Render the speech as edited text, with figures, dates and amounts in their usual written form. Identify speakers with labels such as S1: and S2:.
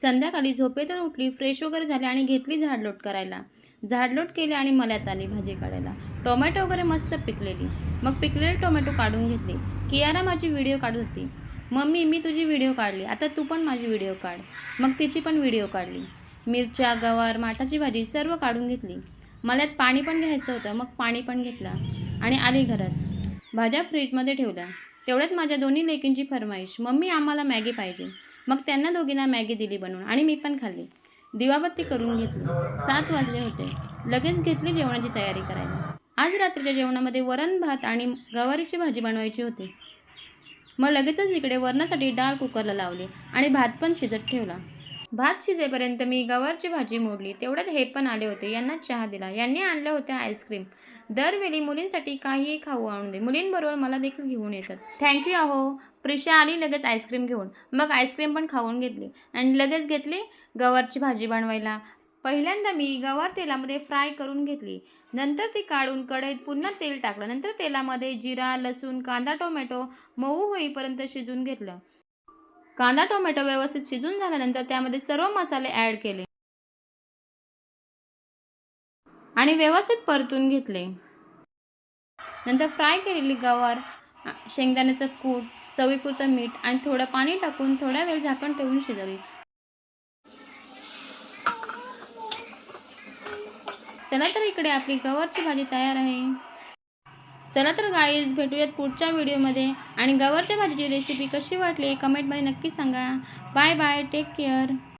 S1: संध्याकाळी झोपेतून उठली, फ्रेश वगैरे झाली आणि घेतली झाडलोट करायला. झाडलोट केली आणि मल्यात आली भाजी काढायला. टोमॅटो वगैरे मस्त पिकलेली. मग पिकलेले टोमॅटो काढून घेतले. कियारा माझी व्हिडिओ काढत होती. मम्मी, मी तुझी व्हिडिओ काढली, आता तू पण माझी व्हिडिओ काढ. मग तिची पण व्हिडिओ काढली. मिरच्या, गवार, माठाची भाजी सर्व काढून घेतली. मल्यात पाणी पण घ्यायचं होतं, मग पाणी पण घेतलं आणि आली घरात. भाज्या फ्रीजमध्ये ठेवल्या. तेवढ्यात माझ्या दोन्ही लेकींची फरमाईश, मम्मी आम्हाला मॅगी पाहिजे. मग त्यांना दोघींना मॅगी दिली बनवून आणि मी पण खाल्ली. दिवाबत्ती करून घेतली. 7 वाजले होते. लगेच घेतली जेवणाची तयारी करायला. आज रात्रीच्या जेवणामध्ये वरण भात आणि गवारीची भाजी बनवायची होती. मग लगेचच इकडे वरणासाठी डाळ कुकरला लावली आणि भात पण शिजत ठेवला. भात शिजेपर्यंत मी गवारची भाजी मोडली. तेवढ्यात हे पण आले होते. यांना चहा दिला. यांनी आणल्या होत्या आईस्क्रीम. दरवेळी मुलींसाठी काहीही खाऊ आणून दे. मुलींबरोबर मला देखील घेऊन येतात. थँक्यू अहो. प्रिशा आली लगेच आईस्क्रीम घेऊन. मग आईस्क्रीम पण खाऊन घेतली आणि लगेच घेतली गवारची भाजी बनवायला. पहिल्यांदा मी गवार तेलामध्ये फ्राय करून घेतली. नंतर ती काढून कढईत पुन्हा तेल टाकलं. नंतर तेलामध्ये जिरा, लसूण, कांदा, टोमॅटो मऊ होईपर्यंत शिजवून घेतलं. कांदा टोमॅटो व्यवस्थित शिजून झाल्यानंतर त्यामध्ये सर्व मसाले ॲड केले आणि व्यवस्थित परतून घेतले. नंतर फ्राय केलेली गवार, शेंगदाण्याचं कूट, चवीपुरतं मीठ आणि थोडं पाणी टाकून थोडा वेळ झाकण ठेवून शिजवली. चला तर इकडे आपली गवारची भाजी तयार आहे. चला तर गाईज, भेटूयात पुढच्या व्हिडिओमध्ये. आणि गवारच्या भाजीची रेसिपी कशी वाटली कमेंटमध्ये नक्की सांगा. Bye bye, take care.